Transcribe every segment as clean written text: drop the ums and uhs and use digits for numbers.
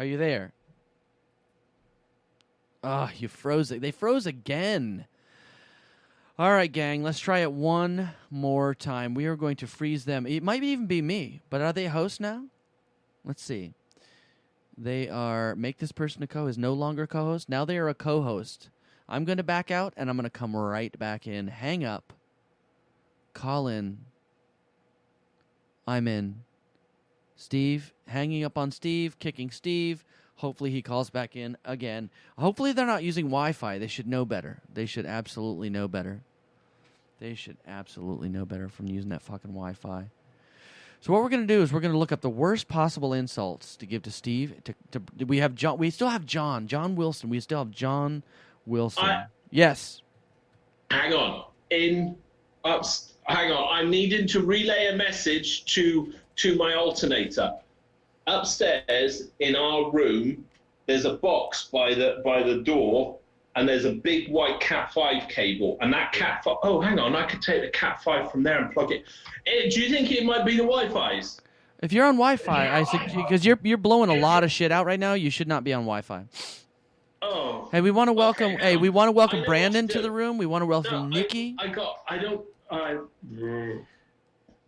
Are you there? Ah, you froze it. They froze again. All right, gang, let's try it one more time. We are going to freeze them. It might even be me, but are they a host now? Let's see. They are, make this person a co-host, no longer co-host. Now they are a co-host. I'm going to back out, and I'm going to come right back in. Hang up. Call in. I'm in. Steve, hanging up on Steve, kicking Steve. Hopefully he calls back in again. Hopefully they're not using Wi-Fi. They should know better. They should absolutely know better. They should absolutely know better from using that fucking Wi-Fi. So what we're going to do is we're going to look up the worst possible insults to give to Steve. We have John. We still have John Wilson. We still have John Wilson. Yes. Hang on. Hang on. I'm needing to relay a message to my alternator. Upstairs in our room, there's a box by the door, and there's a big white Cat 5 cable. And that Cat 5... Oh, hang on. I could take the Cat 5 from there and plug it. Do you think it might be the Wi-Fi's? If you're on Wi-Fi, because you're blowing a lot of shit out right now, you should not be on Wi-Fi. Oh. Hey, we want to welcome. Okay, we want to welcome Brandon to the room. We want to welcome Nikki.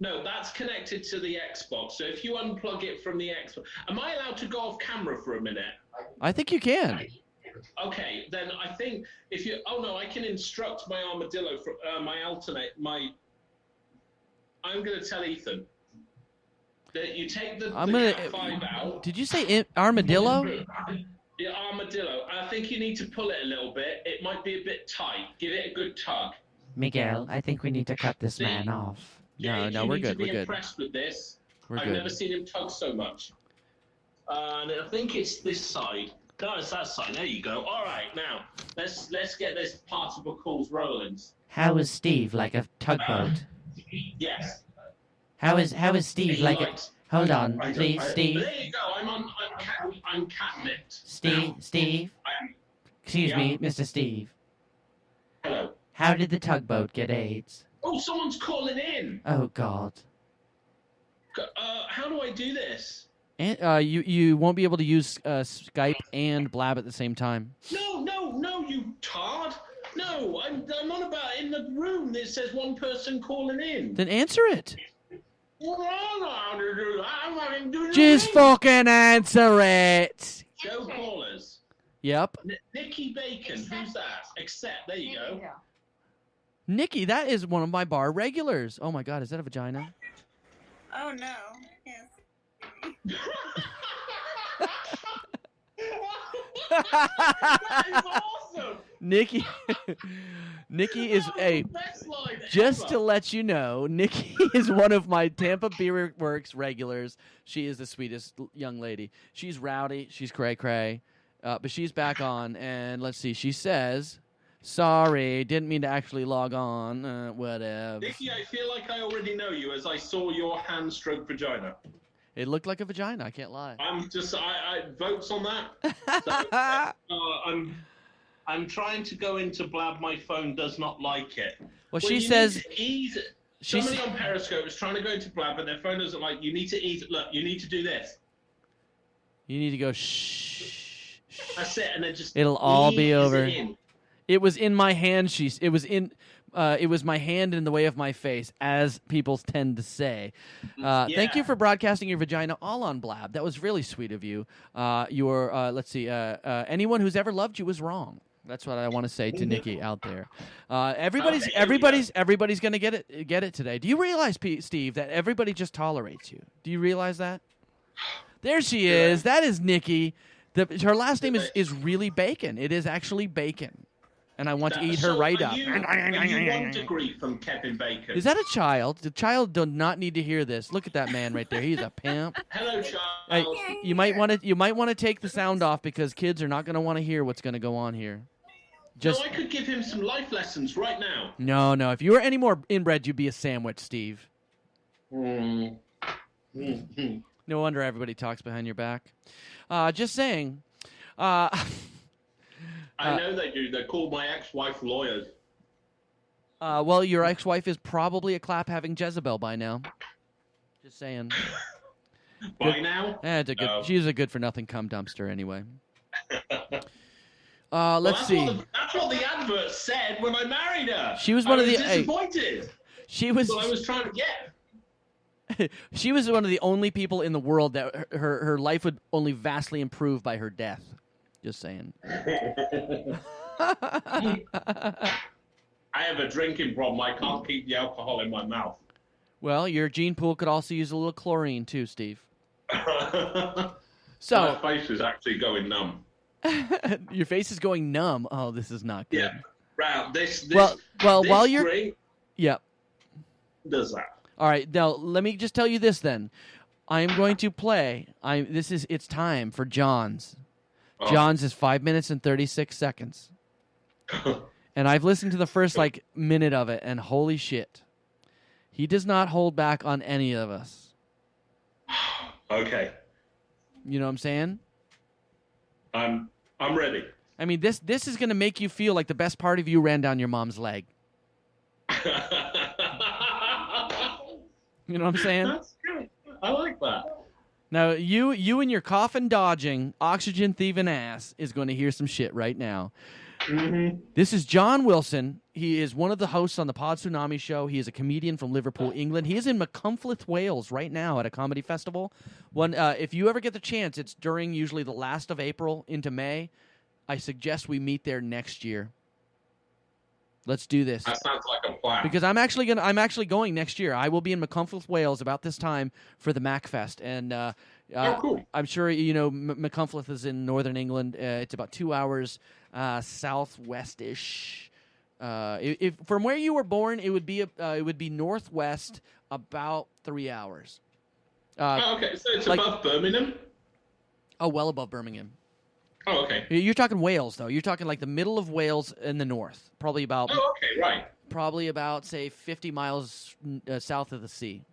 No, that's connected to the Xbox. So if you unplug it from the Xbox, am I allowed to go off camera for a minute? I think you can. Okay, then I think if you... Oh, no, I can instruct my armadillo, my alternate, I'm going to tell Ethan that you take the Cat 5 out. Did you say armadillo? Yeah, armadillo. I think you need to pull it a little bit. It might be a bit tight. Give it a good tug. Miguel, I think we need to cut this man off. No, we're good. We're good. Impressed with this. I've never seen him tug so much. And I think it's this side. No, it's that side. There you go. All right, now let's get this particle calls rolling. How is Steve like a tugboat? Yes. How is Steve like a... Hold on, please, Steve. There you go. I'm catnipped. Steve. Excuse me, Mr. Steve. Hello. How did the tugboat get AIDS? Oh, someone's calling in. Oh God. How do I do this? And you won't be able to use Skype and Blab at the same time. No, you tard. No, I'm on about in the room. It says one person calling in. Then answer it. Just Just fucking answer it. Show callers. Yep. Nikki Bacon. Who's that? Accept. There you go. Nikki, that is one of my bar regulars. Oh my God, is that a vagina? Oh no. Yes. That is awesome. Nikki is a... Just to let you know, Nikki is one of my Tampa Beer Works regulars. She is the sweetest young lady. She's rowdy. She's cray-cray. But she's back on. And let's see. She says, sorry, didn't mean to actually log on. Whatever. Nikki, I feel like I already know you as I saw your hand stroke vagina. It looked like a vagina. I can't lie. I'm just... I votes on that. So, I'm trying to go into Blab. My phone does not like it. Well, she says... Somebody on Periscope is trying to go into Blab, but their phone doesn't like. You need to ease. Look, you need to do this. You need to go shh. That's it, and then just... It'll all be over. It was in my hand. It was my hand in the way of my face, as people tend to say. Thank you for broadcasting your vagina all on Blab. That was really sweet of you. Let's see. Anyone who's ever loved you was wrong. That's what I want to say to Nikki out there. Everybody's going to get it today. Do you realize, Steve, that everybody just tolerates you? Do you realize that? There she is. That is Nikki. Her last name is really Bacon. It is actually Bacon. And I want to eat her right up. Are you 1 degree from Kevin Bacon? Is that a child? The child does not need to hear this. Look at that man right there. He's a pimp. Hello, child. You might want to take the sound off because kids are not going to want to hear what's going to go on here. No, I could give him some life lessons right now. No. If you were any more inbred, you'd be a sandwich, Steve. Mm. No wonder everybody talks behind your back. Just saying. I know they do. They call my ex-wife lawyers. Well, your ex-wife is probably a clap-having Jezebel by now. Just saying. By now? It's a good. No. She's a good for nothing cum dumpster anyway. Well, Let's see. That's what the advert said when I married her. She was one of the disappointed. She was. That's what I was trying to get. She was one of the only people in the world that her life would only vastly improve by her death. Just saying. I have a drinking problem. I can't keep the alcohol in my mouth. Well, your gene pool could also use a little chlorine too, Steve. So my face is actually going numb. Your face is going numb. Oh, this is not good. Yeah. Right. This well, this while you're drink does that. All right. Now, let me just tell you this then. I am going to play. It's time for John's. Oh. John's is 5 minutes and 36 seconds. And I've listened to the first minute of it, and holy shit. He does not hold back on any of us. Okay. You know what I'm saying? I'm ready. I mean, this is going to make you feel like the best part of you ran down your mom's leg. You know what I'm saying? That's good. I like that. Now, you and your coffin dodging, oxygen thieving ass is going to hear some shit right now. Mm-hmm. This is John Wilson. He is one of the hosts on the Pod Tsunami show. He is a comedian from Liverpool, England. He is in Machynlleth, Wales right now at a comedy festival. If you ever get the chance, it's during usually the last of April into May. I suggest we meet there next year. Let's do this. That sounds like a plan. Because I'm actually going next year. I will be in Machynlleth, Wales about this time for the MacFest. And cool. I'm sure you know Machynlleth is in northern England. It's about 2 hours southwest-ish. If from where you were born, it would be northwest about 3 hours. Okay, so it's above Birmingham? Oh, well above Birmingham. Oh, okay. You're talking Wales, though. You're talking like the middle of Wales in the north. Probably about. Oh, okay, right. Probably about, say, 50 miles south of the sea.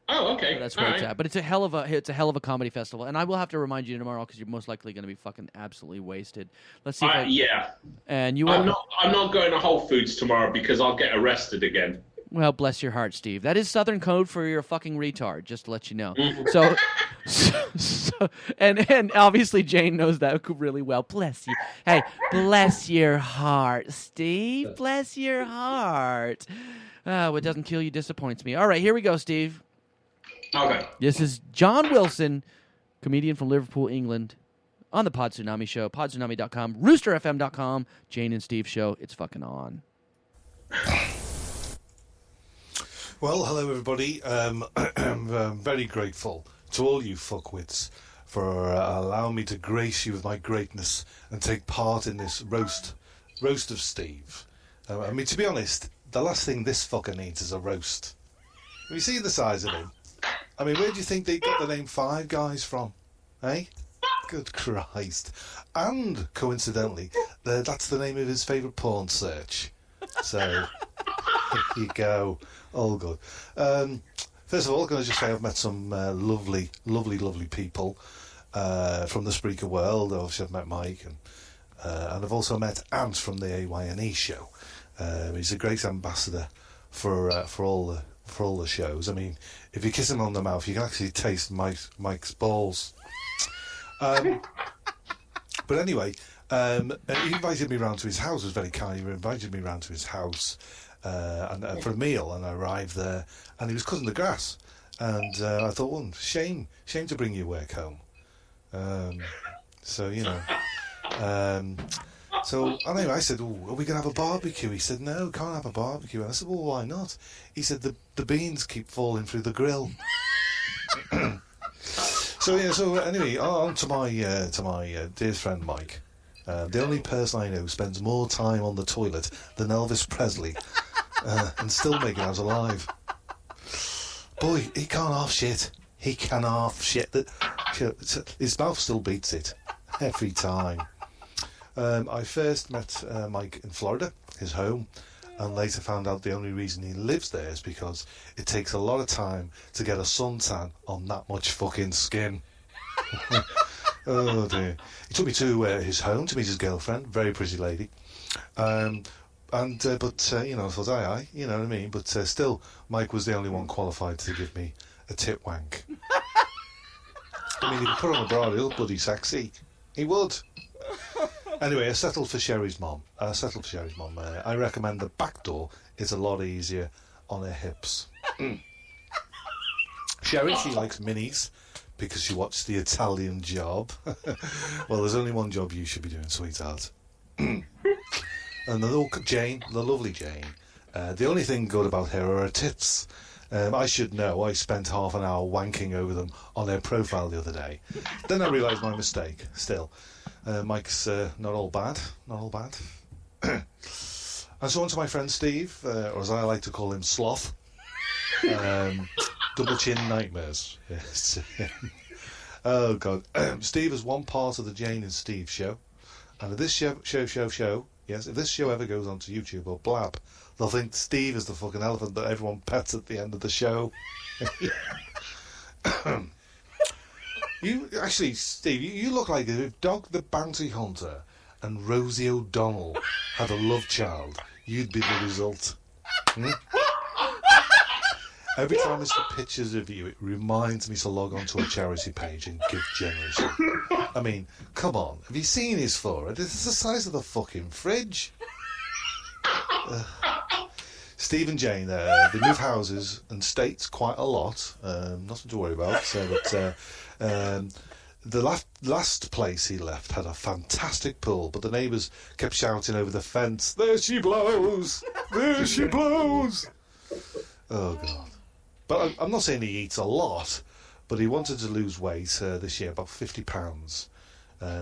Oh, okay. So that's where it's at. But it's a hell of a comedy festival, and I will have to remind you tomorrow because you're most likely going to be fucking absolutely wasted. Let's see. Yeah. And you. I'm not going to Whole Foods tomorrow because I'll get arrested again. Well, bless your heart, Steve. That is Southern code for you're a fucking retard. Just to let you know. Mm-hmm. So and obviously Jane knows that really well. Bless you. Hey, bless your heart, Steve. Bless your heart. What doesn't kill you disappoints me. All right, here we go, Steve. Okay. This is John Wilson, comedian from Liverpool, England, on the Pod Tsunami Show, podtsunami.com, roosterfm.com, Jane and Steve Show. It's fucking on. Well, hello everybody. I'm very grateful to all you fuckwits for allowing me to grace you with my greatness and take part in this roast of Steve. I mean, to be honest, the last thing this fucker needs is a roast. Have you seen the size of him? I mean, where do you think they got the name Five Guys from? Eh? Good Christ. And, coincidentally, that's the name of his favourite porn search. So, here you go. All good. First of all, can I just say I've met some lovely people from the Spreaker world. Obviously, I've met Mike, and I've also met Ant from the AYNE show. He's a great ambassador for all the shows. I mean, if you kiss him on the mouth, you can actually taste Mike's balls. But anyway, he invited me round to his house. It was very kind. He invited me round to his house and for a meal, and I arrived there, and he was cutting the grass. And I thought, well, shame to bring your work home. So, you know. So anyway, I said, oh, are we going to have a barbecue? He said, no, can't have a barbecue. And I said, well, why not? He said, the beans keep falling through the grill. So anyway, on to my dear friend Mike. The only person I know who spends more time on the toilet than Elvis Presley and still making out alive. Boy, he can't half shit. He can half shit. His mouth still beats it every time. I first met Mike in Florida, his home, and later found out the only reason he lives there is because it takes a lot of time to get a suntan on that much fucking skin. Oh dear. He took me to his home to meet his girlfriend, very pretty lady. But you know, I thought, aye, you know what I mean? But still, Mike was the only one qualified to give me a tit wank. I mean, he could put on a bra, he'll look bloody sexy. He would. Anyway, I settled for Sherry's mom. I recommend the back door is a lot easier on her hips. Sherry, she likes minis because she watched The Italian Job. Well, there's only one job you should be doing, sweetheart. And the lovely Jane, the only thing good about her are her tits. I should know, I spent half an hour wanking over them on her profile the other day. Then I realised my mistake. Still, Mike's not all bad. And so on to my friend Steve, or as I like to call him, Sloth. Double chin nightmares. Yes. Oh, God. Steve is one part of the Jane and Steve show. And if this show, yes, if this show ever goes onto YouTube or Blab, they'll think Steve is the fucking elephant that everyone pets at the end of the show. Actually, Steve, you look like if Dog the Bounty Hunter and Rosie O'Donnell had a love child, you'd be the result. Every time I see pictures of you, it reminds me to log on to a charity page and give generously. I mean, come on, have you seen his forehead? It's the size of the fucking fridge. Steve and Jane, they move houses and states quite a lot. Nothing to worry about. The last place he left had a fantastic pool, but the neighbours kept shouting over the fence, "There she blows! There she blows!" Oh, God. But I'm not saying he eats a lot, but he wanted to lose weight this year, about £50.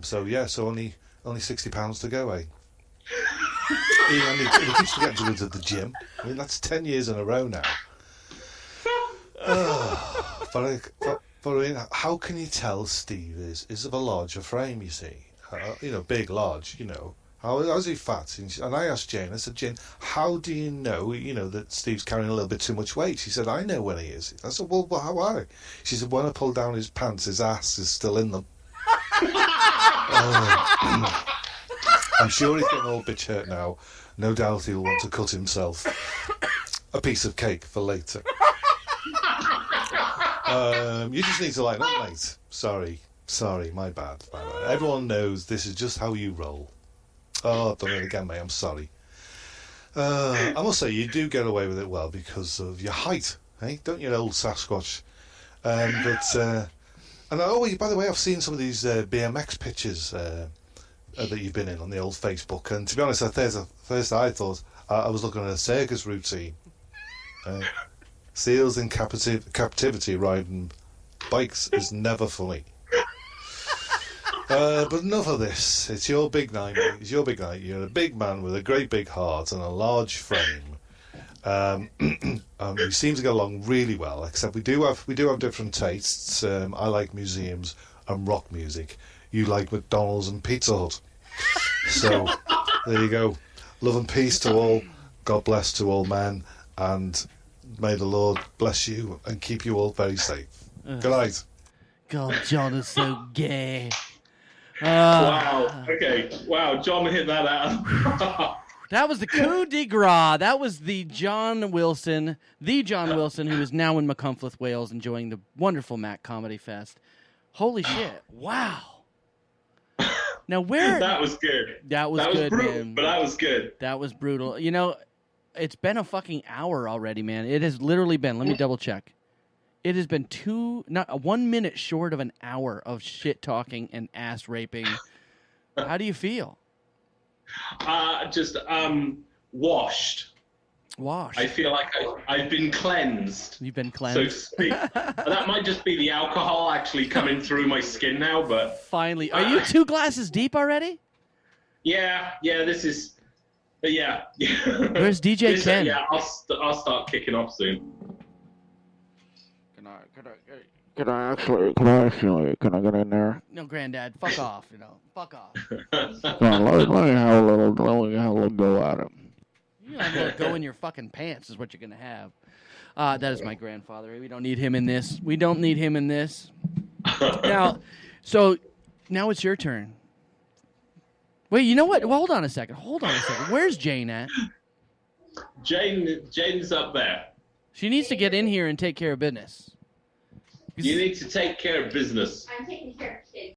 So only £60 to go, eh? He keeps forgetting to go to the gym. I mean, that's 10 years in a row now. But I mean, how can you tell Steve is of a larger frame, you see? Big, large, How's he fat? And I asked Jane, I said, Jane, how do you know, that Steve's carrying a little bit too much weight? She said, I know when he is. I said, well, how are he? She said, when I pull down his pants, his ass is still in them. I'm sure he's getting all bitch hurt now. No doubt he'll want to cut himself a piece of cake for later. You just need to lighten up, mate. Sorry, my bad. Everyone knows this is just how you roll. Oh, I've done it again, mate. I'm sorry. I must say, you do get away with it well because of your height, eh? Don't you, old Sasquatch? And by the way, I've seen some of these BMX pictures that you've been in on the old Facebook. And to be honest, at first I thought I was looking at a circus routine. Seals in captivity riding bikes is never funny. But enough of this. It's your big night. You're a big man with a great big heart and a large frame. We seem to get along really well. Except we do have different tastes. I like museums and rock music. You like McDonald's and Pizza Hut. So there you go. Love and peace to all. God bless to all men, and may the Lord bless you and keep you all very safe. Good night. God, John is so gay. Wow. Okay. Wow. John hit that out. That was the coup de grace. That was the John Wilson, who is now in Machynlleth, Wales, enjoying the wonderful Mac Comedy Fest. Holy shit. Wow. Now, where... That was good. That was good, brutal, man. But that was good. That was brutal. It's been a fucking hour already, man. It has literally been, let me double check. It has been 1 minute short of an hour of shit talking and ass raping. How do you feel? Just washed. Washed. I feel like I've been cleansed. You've been cleansed. So to speak. That might just be the alcohol actually coming through my skin now, but... Finally. Are you 2 glasses deep already? Yeah, this is... Yeah. Where's DJ Ken? Yeah, I'll start kicking off soon. Can I get in there? No, Granddad, fuck off. Fuck off. Come on, let me have a little go at it. You have a little go in your fucking pants is what you're gonna have. That is my grandfather. We don't need him in this. Now it's your turn. Wait, you know what? Well, hold on a second. Where's Jane at? Jane's up there. She needs to get in here and take care of business. You need to take care of business. I'm taking care of kids.